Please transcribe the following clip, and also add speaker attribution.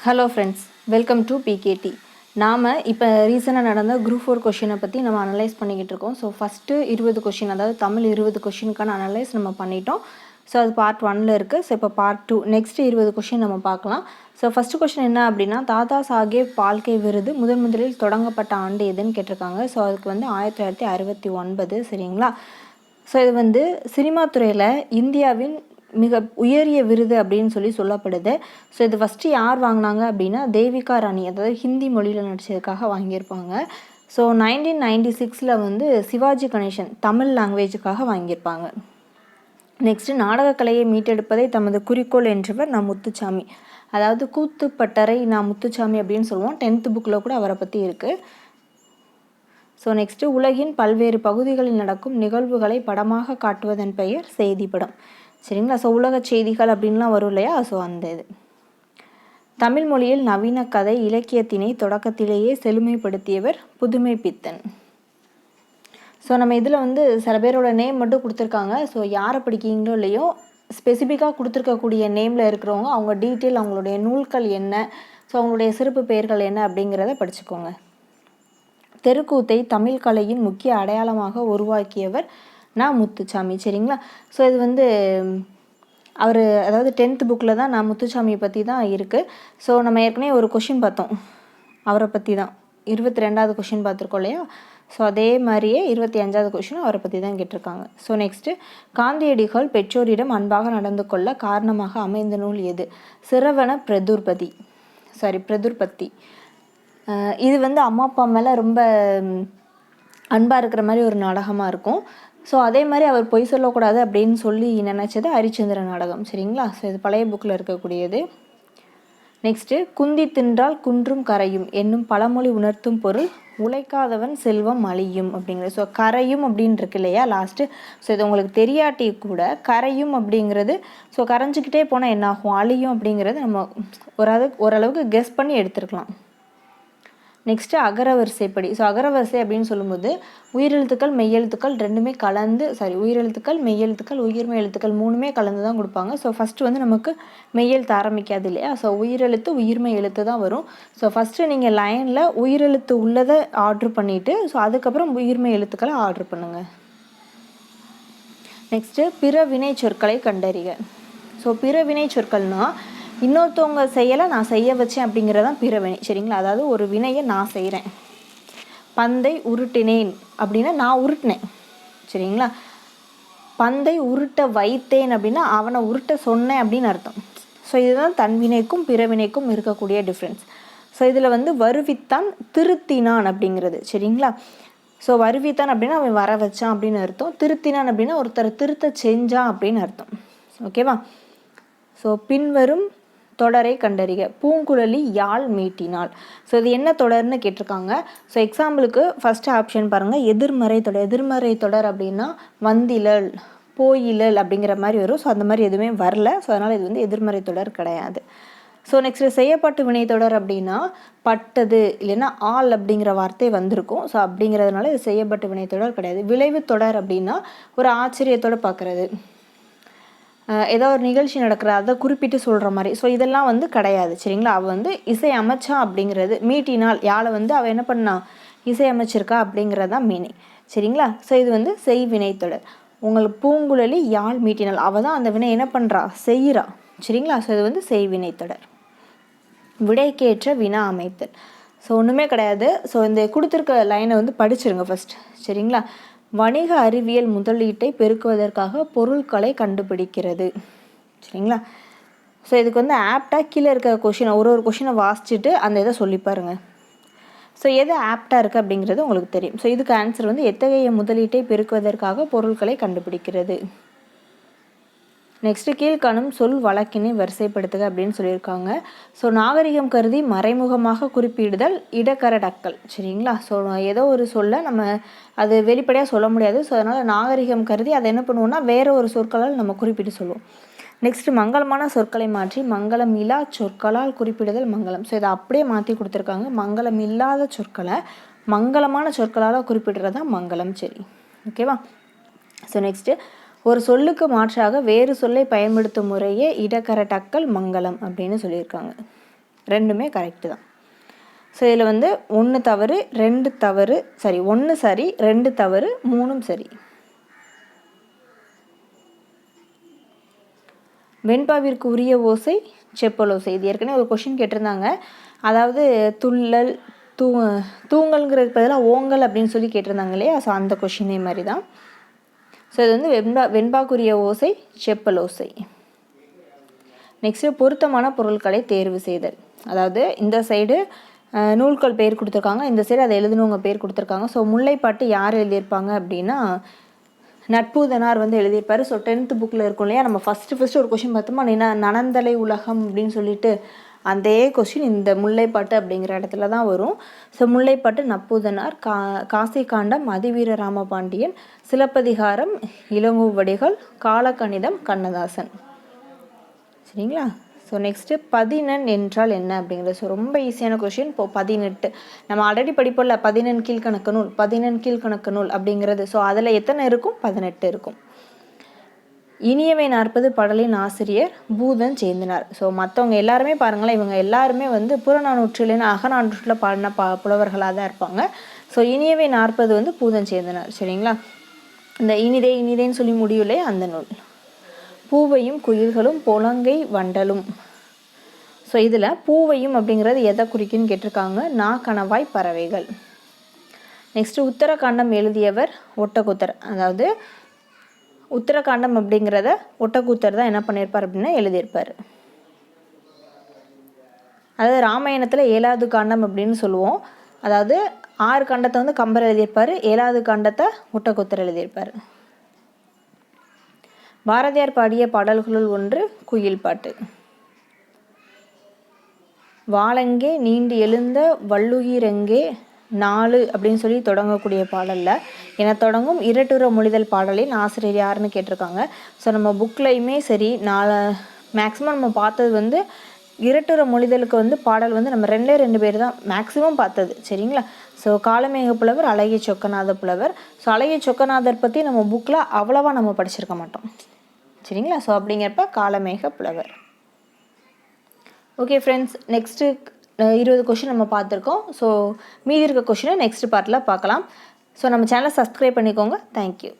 Speaker 1: Hello friends, welcome to PKD. நாம் இப்போ ரீசெண்டாக நடந்த குரூப் 4 கொஷினை பற்றி நம்ம அனலைஸ் பண்ணிக்கிட்டு இருக்கோம். ஸோ ஃபஸ்ட்டு 20 கொஷின், அதாவது தமிழ் 20 கொஷினுக்கான அனலைஸ் நம்ம பண்ணிட்டோம். ஸோ அது பார்ட் 1ல் இருக்குது. ஸோ இப்போ பார்ட் 2 நெக்ஸ்ட் 20 கொஷின் நம்ம பார்க்கலாம். ஸோ ஃபஸ்ட்டு கொஷின் என்ன அப்படின்னா, தாதா சாஹேப் பால்கே விருது முதலில் தொடங்கப்பட்ட ஆண்டு எதுன்னு கேட்டிருக்காங்க. ஸோ அதுக்கு 1969, சரிங்களா? ஸோ இது சினிமா துறையில் இந்தியாவின் மிக உயரிய விருது அப்படின்னு சொல்லப்படுது. ஸோ இது ஃபஸ்ட்டு யார் வாங்கினாங்க அப்படின்னா, தேவிகா ராணி, அதாவது ஹிந்தி மொழியில் நடித்ததுக்காக வாங்கியிருப்பாங்க. ஸோ 1996 சிவாஜி கணேசன் தமிழ் லாங்குவேஜுக்காக வாங்கியிருப்பாங்க. நெக்ஸ்ட்டு நாடகக்கலையை மீட்டெடுப்பதை தமது குறிக்கோள் என்றவர் நான் முத்துச்சாமி, அதாவது கூத்துப்பட்டறை நான் முத்துச்சாமி அப்படின்னு சொல்லுவோம். 10th புக்கில் கூட அவரை பற்றி இருக்குது. ஸோ நெக்ஸ்ட்டு உலகின் பல்வேறு பகுதிகளில் நடக்கும் நிகழ்வுகளை படமாக காட்டுவதன் பெயர் செய்திப்படம், சரிங்களா? ஸோ உலக செய்திகள் அப்படின்லாம் வரும் இல்லையா? ஸோ அந்த இது தமிழ் மொழியில் நவீன கதை இலக்கியத்தினை தொடக்கத்திலேயே செழுமைப்படுத்தியவர் புதுமை பித்தன். ஸோ நம்ம இதில் சில பேரோட நேம் மட்டும் கொடுத்துருக்காங்க. ஸோ யாரை படிக்கிறீங்களோ இல்லையோ, ஸ்பெசிஃபிக்காக கொடுத்துருக்கக்கூடிய நேமில் இருக்கிறவங்க அவங்க டீட்டெயில், அவங்களுடைய நூல்கள் என்ன, ஸோ அவங்களுடைய சிறப்பு பெயர்கள் என்ன அப்படிங்கிறத படிச்சுக்கோங்க. தெருக்கூத்தை தமிழ் கலையின் முக்கிய அடையாளமாக உருவாக்கியவர் நான் முத்துச்சாமி, சரிங்களா? ஸோ இது அவர், அதாவது 10th புக்கில் தான் நான் முத்துச்சாமியை பற்றி தான் இருக்குது. ஸோ நம்ம ஏற்கனவே ஒரு கொஷின் பார்த்தோம் அவரை பற்றி தான், 22வது கொஷின் பார்த்துருக்கோம் இல்லையா? ஸோ அதே மாதிரியே 25வது கொஷின் அவரை பற்றி தான் கேட்டிருக்காங்க. ஸோ நெக்ஸ்ட்டு, காந்தியடிகள் பெற்றோரிடம் அன்பாக நடந்து கொள்ள காரணமாக அமைந்த நூல் எது? சிரவண பிரதுர்பதி. இது அம்மா அப்பா மேலே ரொம்ப அன்பாக இருக்கிற மாதிரி ஒரு நாடகமாக இருக்கும். ஸோ அதே மாதிரி அவர் பொய் சொல்லக்கூடாது அப்படின்னு சொல்லி நினச்சது ஹரிச்சந்திர நாடகம், சரிங்களா? ஸோ இது பழைய புக்கில் இருக்கக்கூடியது. நெக்ஸ்ட்டு, குந்தி தின்றால் குன்றும் கரையும் என்னும் பழமொழி உணர்த்தும் பொருள் உழைக்காதவன் செல்வம் அழியும் அப்படிங்கிறது. ஸோ கரையும் அப்படின்னு இருக்கு இல்லையா லாஸ்ட்டு? ஸோ இது உங்களுக்கு தெரியாட்டி கூட கரையும் அப்படிங்கிறது, ஸோ கரைஞ்சிக்கிட்டே போனால் என்னாகும், அழியும் அப்படிங்கிறது நம்ம ஓரளவுக்கு கெஸ் பண்ணி எடுத்துருக்கலாம். நெக்ஸ்ட்டு, அகரவரிசைப்படி. ஸோ அகரவரிசை அப்படின்னு சொல்லும்போது உயிரெழுத்துக்கள் மெய்யெழுத்துக்கள் ரெண்டுமே கலந்து, உயிரெழுத்துக்கள் மெய்யெழுத்துக்கள் உயிர்மெய் எழுத்துக்கள் 3மே கலந்து தான் கொடுப்பாங்க. ஸோ ஃபஸ்ட்டு நமக்கு மெய்யெழுத்து ஆரம்பிக்காது இல்லையா? ஸோ உயிரெழுத்து உயிர்மெய் எழுத்து தான் வரும். ஸோ ஃபஸ்ட்டு நீங்கள் லைனில் உயிரெழுத்து உள்ளதை ஆர்ட்ரு பண்ணிவிட்டு, ஸோ அதுக்கப்புறம் உயிர்மெய் எழுத்துக்களை ஆர்ட்ரு பண்ணுங்கள். நெக்ஸ்ட்டு, பிற வினை சொற்களை கண்டறிக. ஸோ பிற வினை சொற்கள்னால் இன்னொருத்தவங்க செய்யலை நான் செய்ய வச்சேன் அப்படிங்கிறதான் பிறவினை, சரிங்களா? அதாவது ஒரு வினையை நான் செய்கிறேன். பந்தை உருட்டினேன் அப்படின்னா நான் உருட்டினேன், சரிங்களா? பந்தை உருட்ட வைத்தேன் அப்படின்னா அவனை உருட்ட சொன்னேன் அப்படின்னு அர்த்தம். ஸோ இதுதான் தன்வினைக்கும் பிறவினைக்கும் இருக்கக்கூடிய டிஃப்ரென்ஸ். ஸோ இதில் வருவித்தான் திருத்தினான் அப்படிங்கிறது, சரிங்களா? ஸோ வருவித்தான் அப்படின்னா அவன் வர வச்சான் அப்படின்னு அர்த்தம். திருத்தினான் அப்படின்னா ஒருத்தர் திருத்த செஞ்சான் அப்படின்னு அர்த்தம், ஓகேவா? ஸோ பின்வரும் தொடரை கண்டறிக. பூங்குழலி யாழ் மீட்டினாள். ஸோ இது என்ன தொடர்னு கேட்டிருக்காங்க. ஸோ எக்ஸாம்பிளுக்கு ஃபஸ்ட்டு ஆப்ஷன் பாருங்கள், எதிர்மறை தொடர். எதிர்மறை தொடர் அப்படின்னா வந்திலல், போயிலல் அப்படிங்கிற மாதிரி வரும். ஸோ அந்த மாதிரி எதுவுமே வரல. ஸோ அதனால் இது எதிர்மறை தொடர் கிடையாது. ஸோ நெக்ஸ்ட்டு, செய்யப்பட்டு வினை தொடர் அப்படின்னா பட்டது இல்லைன்னா ஆள் அப்படிங்கிற வார்த்தை வந்திருக்கும். ஸோ அப்படிங்கிறதுனால இது செய்யப்பட்டு வினை தொடர் கிடையாது. விளைவு தொடர் அப்படின்னா ஒரு ஆச்சரியத்தோடு பார்க்குறது, ஏதோ ஒரு நிகழ்ச்சி நடக்கிற அதை குறிப்பிட்டு சொல்கிற மாதிரி. ஸோ இதெல்லாம் கிடையாது, சரிங்களா? அவள் இசை அமைச்சா அப்படிங்கிறது, மீட்டினால் யாழை அவள் என்ன பண்ணா, இசை அமைச்சிருக்கா அப்படிங்கிறது தான் மீனிங், சரிங்களா? ஸோ இது செய்வினை தொடர். உங்களுக்கு பூங்குழலி யாழ் மீட்டினால், அவள் தான் அந்த வினை என்ன பண்ணுறா, செய்கிறா, சரிங்களா? ஸோ இது செய்வினை தொடர். விடைக்கேற்ற வினா அமைத்தல். ஸோ ஒன்றுமே கிடையாது. ஸோ இந்த கொடுத்துருக்க லைனை படிச்சிருங்க ஃபஸ்ட், சரிங்களா? வணிக அறிவியல் முதலீட்டை பெருக்குவதற்காக பொருட்களை கண்டுபிடிக்கிறது, சரிங்களா? ஸோ இதுக்கு ஆப்டாக கீழே இருக்கிற கொஷினை ஒரு கொஷினை வாசிச்சுட்டு அந்த இதை சொல்லி பாருங்கள். ஸோ எது ஆப்டாக இருக்குது அப்படிங்கிறது உங்களுக்கு தெரியும். ஸோ இதுக்கு ஆன்சர் எத்தகைய முதலீட்டை பெருக்குவதற்காக பொருட்களை கண்டுபிடிக்கிறது. நெக்ஸ்ட்டு, கீழ்காணும் சொல் வழக்கினை வரிசைப்படுத்துக அப்படின்னு சொல்லியிருக்காங்க. ஸோ நாகரிகம் கருதி மறைமுகமாக குறிப்பிடுதல் இடக்கரடக்கல், சரிங்களா? ஸோ ஏதோ ஒரு சொல்ல நம்ம அது வெளிப்படையாக சொல்ல முடியாது. ஸோ அதனால் நாகரிகம் கருதி அதை என்ன பண்ணுவோம்னா வேறு ஒரு சொற்களால் நம்ம குறிப்பிட்டு சொல்லுவோம். நெக்ஸ்ட்டு, மங்களமான சொற்களை மாற்றி மங்களம் இல்லா சொற்களால் குறிப்பிடுதல் மங்களம். ஸோ இதை அப்படியே மாற்றி கொடுத்துருக்காங்க. மங்களம் இல்லாத சொற்களை மங்களமான சொற்களால் குறிப்பிடுறது தான் மங்களம், சரி, ஓகேவா? ஸோ நெக்ஸ்ட்டு, ஒரு சொல்லுக்கு மாற்றாக வேறு சொல்லை பயன்படுத்தும் முறையே இடக்கரடக்கல் மங்களம் அப்படின்னு சொல்லியிருக்காங்க. ரெண்டுமே கரெக்டு தான். ஸோ இதில் வந்து 1 தவறு 2 தவறு, சரி 1 சரி 2 தவறு 3 சரி. வெண்பாவிற்கு உரிய ஓசை செப்பல் ஓசை. இது ஏற்கனவே ஒரு கொஷின் கேட்டிருந்தாங்க. அதாவது துள்ளல் தூங்கல்ங்கிறதுக்கு பதிலாக ஓங்கல் அப்படின்னு சொல்லி கேட்டிருந்தாங்க இல்லையா? ஸோ அந்த கொஷினே மாதிரி தான். ஸோ இது வந்து வெண்பாக்குரிய ஓசை செப்பல் ஓசை. நெக்ஸ்ட்டு பொருத்தமான பொருட்களை தேர்வு செய்தல். அதாவது இந்த சைடு நூல்கள் பேர் கொடுத்துருக்காங்க, இந்த சைடு அதை எழுதினவங்க பேர் கொடுத்துருக்காங்க. ஸோ முல்லைப்பாட்டு யார் எழுதியிருப்பாங்க அப்படின்னா நட்பூதனார் வந்து எழுதியிருப்பார். ஸோ 10th புக்கில் இருக்கும் இல்லையா? நம்ம ஃபஸ்ட்டு ஒரு கொஷின் பார்த்தோமா, நனந்தலை உலகம் அப்படின்னு சொல்லிட்டு அதே கொஸ்டின் இந்த முல்லைப்பாட்டு அப்படிங்கிற இடத்துல தான் வரும். ஸோ முல்லைப்பாட்டு நப்பூதனார், காசி காண்டம் அதிவீர ராமபாண்டியன், சிலப்பதிகாரம் இளங்கோவடிகள், காலக்கணிதம் கண்ணதாசன். சரிங்களா? ஸோ நெக்ஸ்ட்டு பதினெண் என்றால் என்ன அப்படிங்கிறது. ஸோ ரொம்ப ஈஸியான கொஷின். இப்போது 18 நம்ம ஆல்ரெடி படிப்போம்ல, 11 கீழ்கணக்கு நூல் 11 கீழ்கணக்கு நூல் அப்படிங்கிறது. ஸோ அதில் எத்தனை இருக்கும்? 18 இருக்கும். இனியவை 40 பாடலின் ஆசிரியர் பூதன் சேந்தனார். ஸோ மற்றவங்க எல்லாருமே பாருங்களேன், இவங்க எல்லாருமே வந்து புறநானூற்றிலேன்னு அகநானூற்றில் பாடின புலவர்களாக தான் இருப்பாங்க. ஸோ இனியவை 40 வந்து பூதன் சேந்தனார். சரிங்களா? இந்த இனிதேன்னு சொல்லி முடியலே அந்த நூல். பூவையும் குயில்களும் பொலங்கை வண்டலும். ஸோ இதில் பூவையும் அப்படிங்கிறது எதை குறிக்குன்னு கேட்டிருக்காங்க. கணவாய் பறவைகள். நெக்ஸ்ட்டு உத்தரகாண்டம் எழுதியவர் ஒட்டக்கூத்தர். அதாவது உத்தரகாண்டம் அப்படிங்கிறத ஒட்டக்கூத்தர் தான் என்ன பண்ணியிருப்பார் அப்படின்னா எழுதியிருப்பார். அதாவது ராமாயணத்தில் 7வது காண்டம் அப்படின்னு சொல்லுவோம். அதாவது 6 காண்டத்தை வந்து கம்பர் எழுதியிருப்பார், 7வது காண்டத்தை ஒட்டக்கூத்தர் எழுதியிருப்பார். பாரதியார் பாடிய பாடல்களுள் ஒன்று குயில் பாட்டு. வாழங்கே நீண்டு எழுந்த வள்ளுயிரெங்கே 4 அப்படின்னு சொல்லி தொடங்கக்கூடிய பாடலில் என தொடங்கும் இரட்டுற மொழிதல் பாடலின் ஆசிரியர் யாருன்னு கேட்டிருக்காங்க. ஸோ நம்ம புக்லையுமே சரி மேக்ஸிமம் நம்ம பார்த்தது வந்து இரட்டுற மொழிதலுக்கு வந்து பாடல் வந்து நம்ம 2 பேர் தான் மேக்ஸிமம் பார்த்தது. சரிங்களா? ஸோ காலமேக புலவர், அழகிய சொக்கநாத புலவர். ஸோ அழகிய சொக்கநாதர் பற்றி நம்ம புக்கில் அவ்வளவா நம்ம படிச்சிருக்க மாட்டோம். சரிங்களா? ஸோ அப்படிங்கிறப்ப காலமேக புலவர். ஓகே ஃப்ரெண்ட்ஸ், நெக்ஸ்ட்டு 20 கொஷின் நம்ம பார்த்துருக்கோம். ஸோ மீதி இருக்க கொஷினை நெக்ஸ்ட் பார்ட்டில் பார்க்கலாம். ஸோ நம்ம சேனலை சப்ஸ்கிரைப் பண்ணிக்கோங்க. தேங்க்யூ.